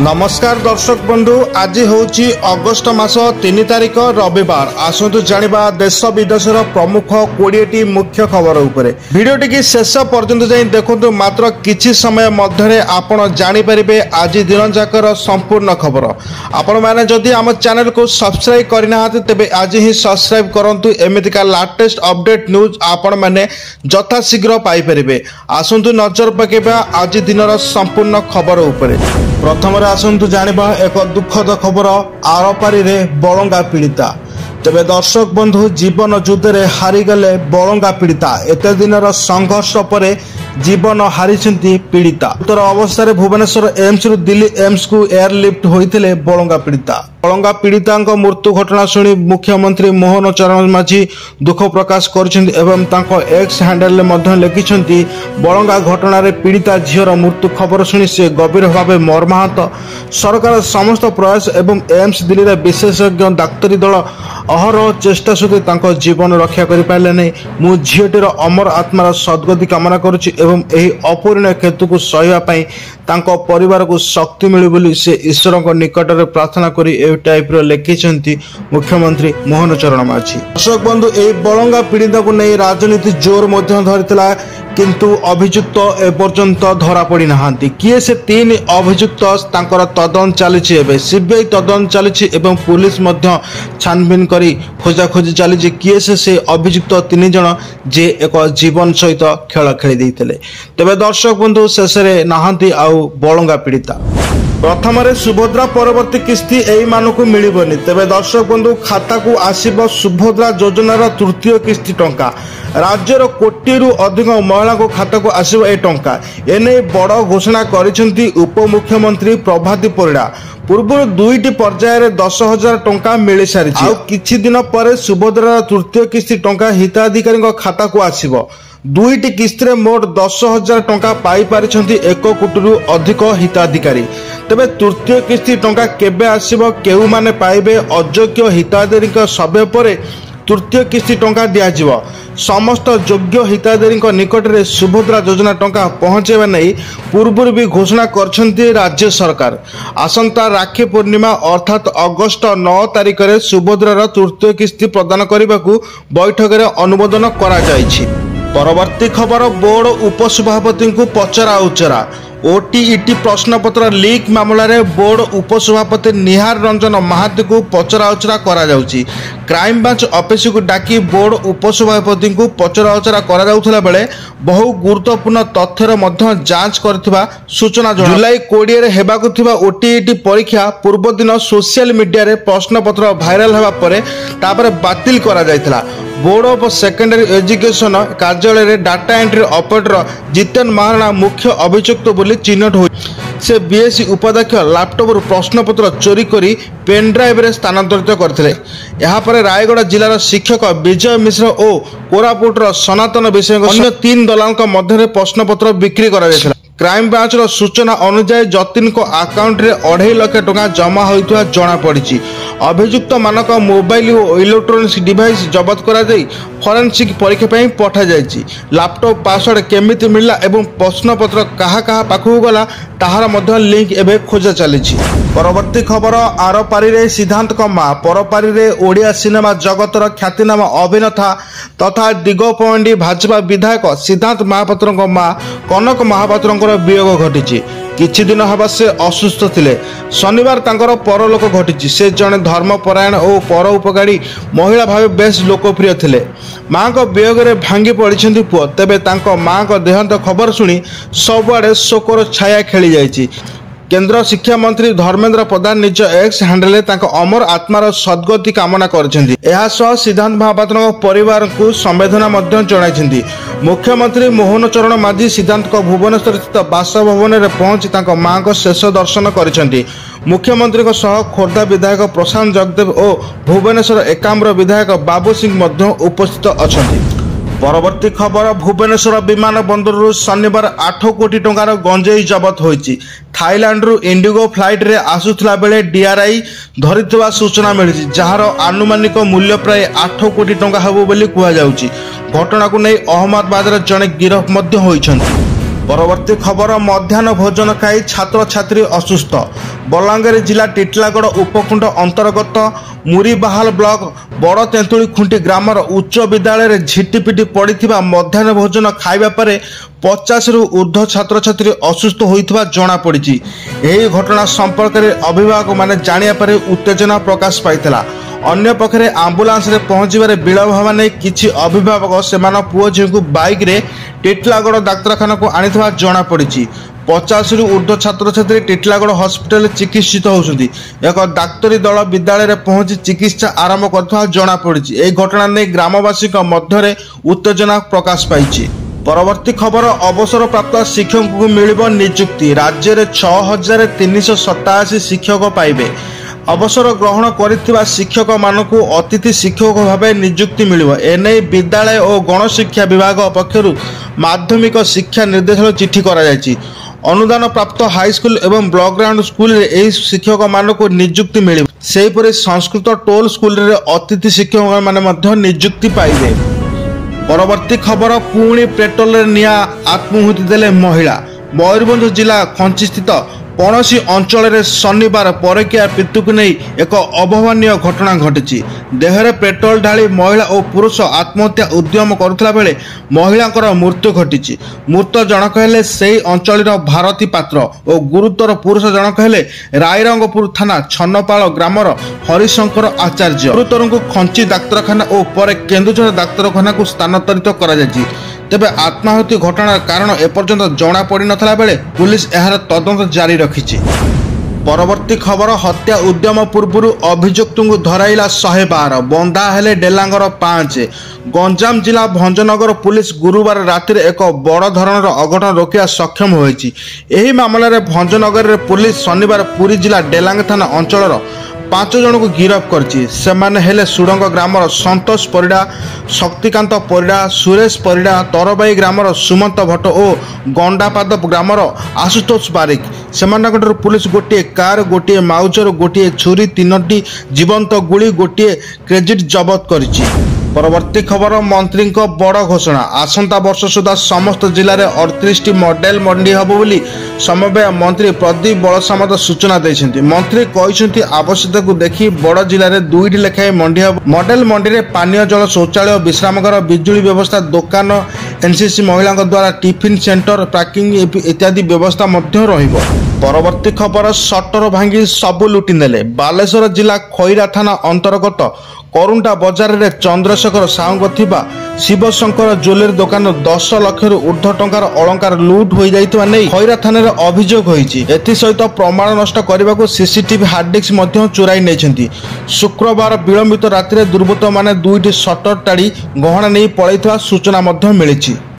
नमस्कार दर्शक बंधु, आज हूँ अगस्ट मास 3 तारिख रविवार। आसतु जानिबा देश विदेशर प्रमुख 20टी मुख्य खबर उपरे। भिडियोटी की शेष पर्यंत जाई देखंतु। मात्र किछि समय मध्यरे आपण जानि परिबे आज दिन जाकर संपूर्ण खबर। आपण माने जदि आम चैनल को सब्सक्राइब करना तेबे आज ही सब्सक्राइब करंतु। एमितिका लेटेस्ट अपडेट न्यूज आपण माने यथा शीघ्र पाई परिबे। आसतु नजर पकेबा आज दिनर संपूर्ण खबर उपरे। प्रथम आसतु जानिबा एक दुखद खबर। आरपारी रे बलंगा पीड़िता। तेबे दर्शक बंधु, जीवन युद्ध हारीगले बलंगा पीड़िता। एते दिनर संघर्ष पर जीवन हारी पीड़िता। उत्तर अवस्था भुवनेश्वर एम्स रु दिल्ली एम्स को एयरलिफ्ट होते बलंगा पीड़िता। बलंगा पीड़िता मृत्यु घटना शुणी मुख्यमंत्री मोहन चरण माझी दुख प्रकाश कर एक्स हैंडल लिखिं बलंगा घटन पीड़िता झीर मृत्यु खबर शुणी से गभीर भाव मर्माहत। सरकार समस्त प्रयास एवं एम्स दिल्ली में विशेषज्ञ डाक्तरी दल अहरह चेष्टा सत्वे जीवन रक्षा कर मु झीटीर अमर आत्मार सद्गति कामना करुच्ची एवं एही अपूरणीय क्षति को सहिबाई तांको परिवार को शक्ति मिलु बोली से ईश्वर निकट में प्रार्थना करी टाइप लिखिं मुख्यमंत्री मोहन चरण माझी। दर्शक बंधु, ए बलंगा पीड़िता को नहीं राजनीति जोर धरिथिला, किंतु अभियुक्त एपर्यंत धरा पड़ी नहांती। किए से 3 अभियुक्त तांकर तदंत चली। सीबीआई तदंत चली एवं पुलिस छानबीन करी खोजाखोजी चली। किए से अभियुक्त 3 जन जे एक जीवन सहित खेल खेली तेबे दर्शक बंधु शेष नहांती आउ बलंगा पीड़िता। प्रथम सुभद्रा परवर्ती किस्ती एई मानकु मिलिबनी। तेबे दर्शक बंधु, खाता को आसीबो सुभद्रा योजनार तृतीय किस्ती टंका। राज्यर कोटिरु अधिक महिला को खाता को आसीबो ए टंका। एने बड़ घोषणा करिसेंती उपमुख्यमंत्री प्रभाती परिडा। पूर्व 2टी पर्यायर 10,000 टंका मिल सारी। किछि दिन पर सुभद्रार तृतीय किस्ती टंका हिताधिकारी खाता को आसीबो। 2टी किस्ती रे मोट 10,000 टंका पाई पारिछंती 1 कोटी अधिक हिताधिकारी। तेबे तृतीय किस्ती टंका केबे आसीबो, केउ माने पाइबे? अयोग्य हिताधिकारी सभ्य पर तृतीय किस्ती टंका दियाजिबो। समस्त योग्य हिताधिकारी निकट में सुभद्रा योजना टंका पहुंचेबा नहीं पूर्व भी घोषणा करछंती राज्य सरकार। आसंता राखी पूर्णिमा अर्थात अगस्ट 9 तारिख में सुभद्रार तृतीय किस्ती प्रदान करने को बैठक में अनुमोदन करा जायछि। परवर्ती खबर, बोर्ड उपसभापति को पचरा उचरा। ओटीईटी प्रश्नपत्र लीक मामला रे बोर्ड उपसभापति निहार रंजन महाती को पचराउचरा करा जाउची। क्राइम ब्रांच ऑफिस को डाकी बोर्ड उपसभापति को पचराउचरा करा जाउथला बेले बहु गुरुत्वपूर्ण तथ्यर मध्य जांच करथिबा सूचना जणा। जुलाई 20 रे हेबाकु थिबा ओटीईटी परीक्षा पूर्व दिन सोशल मीडिया रे प्रश्नपत्र भाइराल हेबा परे तापर बातिल करा जायथला। बोर्ड ऑफ सेकेंडरी एजुकेशन कार्यालय रे data entry operator Jiten Maharana मुख्य अभियुक्त बोली चिन्हट हो। से बीएससी उपाध्यक्ष लैपटॉप प्रश्नपत्र चोरी करी पेन ड्राइव रे स्थानांतरित करथिले। यहाँ पर रायगढ़ जिलार शिक्षक विजय मिश्र और कोरापुटर सनातन विषय अन्य 3 दलाल मध्य प्रश्नपत्र बिक्री करा जायथिला। क्राइम ब्रांच सूचना अनुसार जतिन को अकाउंट रे 2.5 लाख टंका जमा होइतुवा जणा पड़िछि। अभियुक्त मानक मोबाइल और इलेक्ट्रोनिक्स डिवाइस जबत करा जाई फॉरेंसिक परीक्षा पई पठा जायछि। लैपटॉप पासवर्ड केमिति मिलला एवं प्रश्नपत्र कहा कहा पाखु गला ताहार मध्य लिंक एबे खोजा चलिछि। परवर्ती खबर, आरपारी रे सिद्धांत को मां। परपारी रे ओडिया सिनेमा जगतर ख्यातिनामा अभिनेता तथा दिगोपंडी भाजपा विधायक सिद्धांत महापात्र को मां कनक महापात्र वियोग घटी। किछि दिन हवा से असुस्थ थिले। शनिवार तांकर परलोक घटी। से जने धर्मपरायण और पर उपकारी महिला भाव बेस लोकप्रिय थिले। मां को वियोग रे भांगी पड़िछंती पुओ। तेबे तांको मां को देहांत खबर शुणी सबुआडे शोकर छाया खेली जायछि। केंद्र शिक्षा मंत्री धर्मेंद्र प्रधान निज एक्स हैंडल अमर आत्मार सद्गति कामना करछंती। एहा सह सिद्धांत महापात्र परिवार को संवेदना जणाइछंती। मुख्यमंत्री मोहन चरण माझी सिद्धांत को भुवनेश्वर स्थित बासभवन में पहुंची मां को शेष दर्शन करिसेंती। मुख्यमंत्री सह खोर्धा विधायक प्रशांत जगदेव और भुवनेश्वर एकाम्र विधायक बाबू सिंह उपस्थित अच्छा। परवर्ती खबर, भुवनेश्वर विमान बंदर शनिवार 8 कोटी टंकार गंजेई जबत होइछि। थाईलैंड रु इंडिगो फ्लाइट रे आसुथला बेले डीआरआई धरिथिबा सूचना मिलिछि, जार आनुमानिक मूल्य प्राय 8 कोटी टंका हेबो बोली कुहा जाउछि। घटना को नै अहमदाबाद रे जने गिरफ मध्य होइछन्ति। परवर्ती खबर मध्याह्न भोजन खाई छात्र छात्री असुस्थ। बलांगीर जिला टिटलागढ़ उपखंड अंतर्गत मुरीबाहाल ब्लॉक बड़ तेंतुली खुंटी ग्रामर उच्च विद्यालय झिटिपिटी पड़ा मध्याह्न भोजन खाइबा परे 50 रु ऊर्ध्व छात्र छात्री असुस्थ होइथिबा जणा पड़िछि। एही घटना संपर्क में अभिभावक माने जानिया परे उत्तेजना प्रकाश पाइथिला। अन्य पक्षरे आंबुलांस रे पहुंचबारे विलंब होवा नै किछि अभिभावक सेमान पुओ झिउ को बाइक रे टिटलागढ़ डाक्तरखाना को आनिथिबा जणा पड़िछि। 50 रु ऊर्ध्व छात्र छात्री टिटलागढ़ हॉस्पिटल चिकित्सित होउछन्ति। एक डाक्तरी दल विद्यालय रे पहुंची चिकित्सा आरंभ करथवा जणा पड़िछि। एही घटना नै ग्रामवासी मध्य उत्तेजना प्रकाश पाइछि। परवर्ती खबर अवसर प्राप्त शिक्षक को मिलिबो नियुक्ति। राज्य में 6387 शिक्षक पाइबे। अवसर ग्रहण करिथिबा शिक्षक मानकु अतिथि शिक्षक भाव नियुक्ति मिलिबो। एने विद्यालय और गणशिक्षा विभाग पक्षरु माध्यमिक शिक्षा निर्देशालय चिठी करा जायछि। अनुदान प्राप्त हाईस्कूल एवं ब्लॉक ग्राउंड स्कूल रे एही शिक्षक मानकु नियुक्ति मिलिबो। सेहिपरि संस्कृत टोल स्कूल रे अतिथि शिक्षक माने मध्य नियुक्ति पाइबे। परवर्ती खबर पुणी पेट्रोल निया आत्माहुति देले महिला। मयूरभंज जिला खंची स्थित पणसी अंचल में शनिवार परकिया पितु को नहीं एक अभावनीय घटना घटी। देहरे पेट्रोल ढाली महिला और पुरुष आत्महत्या उद्यम करुला बेले महिला मृत्यु घटी। मृत जनक हेले सेही अंचल भारती पात्र और गुरुतर पुरुष जनक हेले रायरंगपुर थाना छन्नपाल ग्रामर हरिशंकर आचार्य। गुरुतर को खंची डाक्तरखाना और पर केन्दुझर डाक्तरखाना को स्थानांतरित करा जायछि। तेबे आत्माहुति घटनार कारण एपर्यंत जना पड़ी नथला बेले पुलिस एहार तदंत जारी रखिछि। परवर्ती खबर हत्या उद्यम पूर्व अभियुक्त को धराइला 112 बंधा हेले डेलांगर 5। गंजाम जिला भंजनगर पुलिस गुरुवार राति एक बड़ धरणर अघटन रोकिया सक्षम होइछि। एही मामला रे भंजनगर रे पुलिस शनिवार पुरी जिला डेलांग थाना अंचल 5 जन को गिरफ्त करछि। सेमाने हेले सुडंग ग्रामर संतोष परिडा, शक्तिकांत परिडा, सुरेश परिडा, तरबाई ग्रामर सुमंत भट्ट और गंडापाद ग्रामर आशुतोष बारिक। सेमानकटर पुलिस गोटे कार, गोटे माउजर, गोटे छुरी, 3टी जीवंत गुली, गोटे क्रेडिट जबत करिछि। परवर्ती खबर मंत्री बड़ घोषणा। आसंता वर्ष सुधा समस्त जिले में 38 मॉडल मंडी हब बोली समवाय मंत्री प्रदीप बलसामत सूचना देइछन्ति। मंत्री कहिसन्ति आवश्यकता को देखि बड़ जिले में 2टी लेखाएं मंडी हब। मॉडल मंडी रे पानीय जल, शौचालय, विश्रामगार, बिजुली व्यवस्था, दुकान, एनसीसी महिला द्वारा टिफिन सेंटर, पैकिंग इत्यादि व्यवस्था मध्य रहिबो। परवर्ती खबर सटर भांगी सबु लुटि नेले। बालेश्वर जिला खैरा थाना अंतर्गत करुंटा बजार रे चंद्रशेखर साहू थिबा शिवशंकर ज्वेलरी दुकान 10 लाख रु ऊर्ध्व टंकार अलंकार लुट हो जाइतबा नै खैरा थाना रे अभियोग होइछि। एथि सहित प्रमाण नष्ट करने को सीसीटीवी हार्ड डिस्क मध्य चोराई नेछन्ति। शुक्रवार विलंबित राति रे दुर्बृत्त माने 2टी सटर टाड़ी गहना नहीं पळैथवा सूचना मध्य मिलिछि।